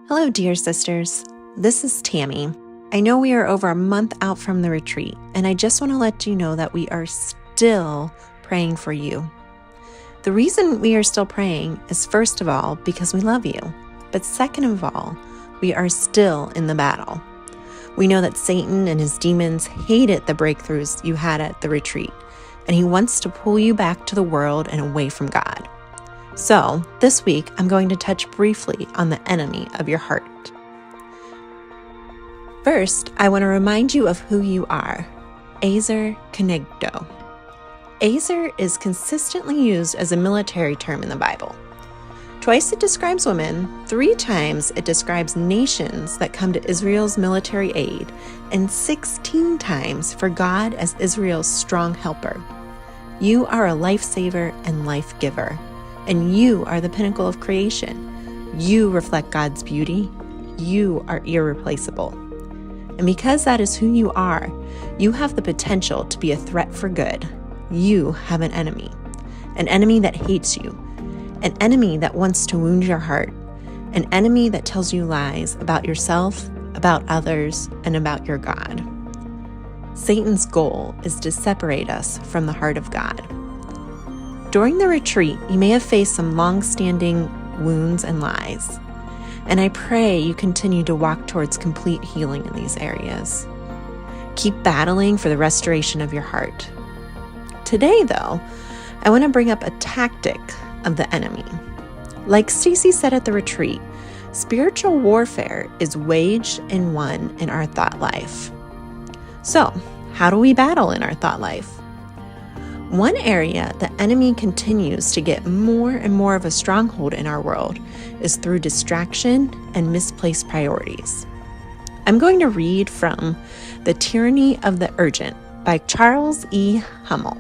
Hello, dear sisters. This is Tammy. I know we are over a month out from the retreat, and I just want to let you know that we are still praying for you. The reason we are still praying is, first of all, because we love you. But second of all, we are still in the battle. We know that Satan and his demons hated the breakthroughs you had at the retreat, and he wants to pull you back to the world and away from God. So, this week, I'm going to touch briefly on the enemy of your heart. First, I want to remind you of who you are, Ezer Kenegdo. Ezer is consistently used as a military term in the Bible. Twice it describes women, 3 times it describes nations that come to Israel's military aid, and 16 times for God as Israel's strong helper. You are a lifesaver and life giver. And you are the pinnacle of creation. You reflect God's beauty. You are irreplaceable. And because that is who you are, you have the potential to be a threat for good. You have an enemy that hates you, an enemy that wants to wound your heart, an enemy that tells you lies about yourself, about others, and about your God. Satan's goal is to separate us from the heart of God. During the retreat, you may have faced some long-standing wounds and lies, and I pray you continue to walk towards complete healing in these areas. Keep battling for the restoration of your heart. Today, though, I want to bring up a tactic of the enemy. Like Stacy said at the retreat, spiritual warfare is waged and won in our thought life. So, how do we battle in our thought life? One area the enemy continues to get more and more of a stronghold in our world is through distraction and misplaced priorities. I'm going to read from The Tyranny of the Urgent by Charles E. Hummel.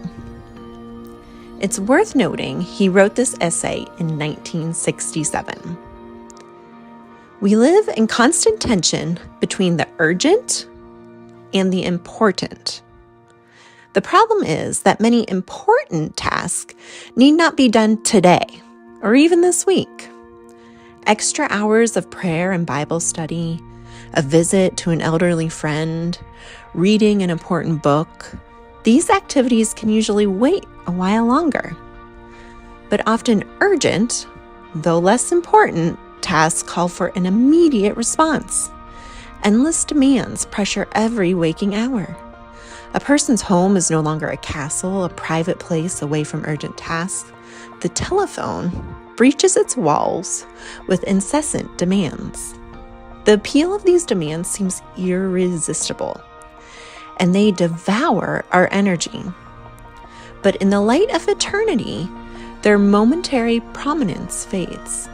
It's worth noting he wrote this essay in 1967. We live in constant tension between the urgent and the important. The problem is that many important tasks need not be done today or even this week. Extra hours of prayer and Bible study, a visit to an elderly friend, reading an important book, these activities can usually wait a while longer. But often urgent, though less important, tasks call for an immediate response. Endless demands pressure every waking hour. A person's home is no longer a castle, a private place away from urgent tasks. The telephone breaches its walls with incessant demands. The appeal of these demands seems irresistible, and they devour our energy. But in the light of eternity, their momentary prominence fades.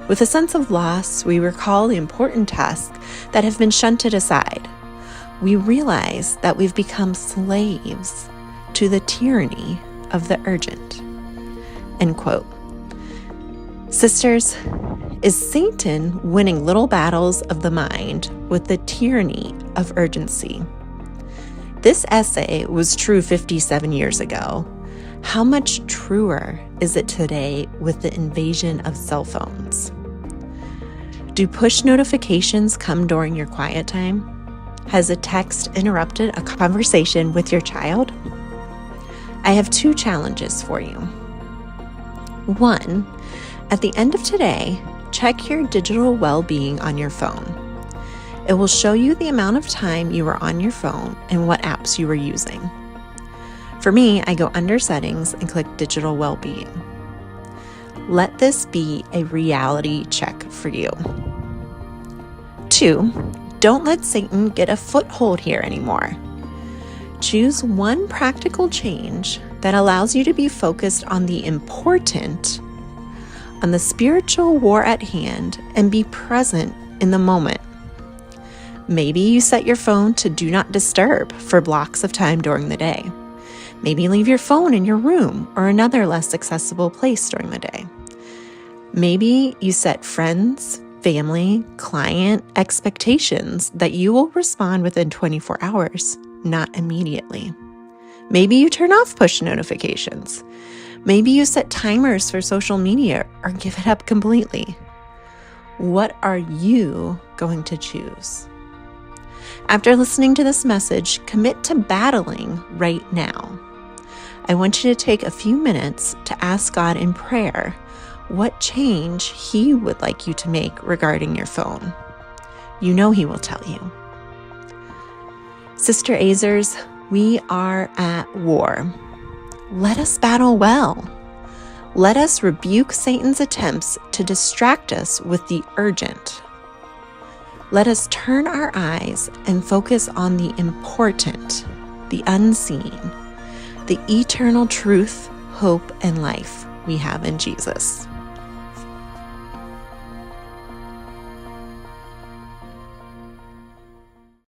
With a sense of loss, we recall the important tasks that have been shunted aside. We realize that we've become slaves to the tyranny of the urgent. End quote. Sisters, is Satan winning little battles of the mind with the tyranny of urgency? This essay was true 57 years ago. How much truer is it today with the invasion of cell phones? Do push notifications come during your quiet time? Has a text interrupted a conversation with your child? I have 2 challenges for you. 1, at the end of today, check your digital well-being on your phone. It will show you the amount of time you were on your phone and what apps you were using. For me, I go under settings and click digital well-being. Let this be a reality check for you. 2, don't let Satan get a foothold here anymore. Choose one practical change that allows you to be focused on the important, on the spiritual war at hand, and be present in the moment. Maybe you set your phone to do not disturb for blocks of time during the day. Maybe leave your phone in your room or another less accessible place during the day. Maybe you set friends, family, client expectations that you will respond within 24 hours, not immediately. Maybe you turn off push notifications. Maybe you set timers for social media or give it up completely. What are you going to choose? After listening to this message, commit to battling right now. I want you to take a few minutes to ask God in prayer what change He would like you to make regarding your phone. You know He will tell you. Sister Azers, we are at war. Let us battle well. Let us rebuke Satan's attempts to distract us with the urgent. Let us turn our eyes and focus on the important, the unseen, the eternal truth, hope, and life we have in Jesus.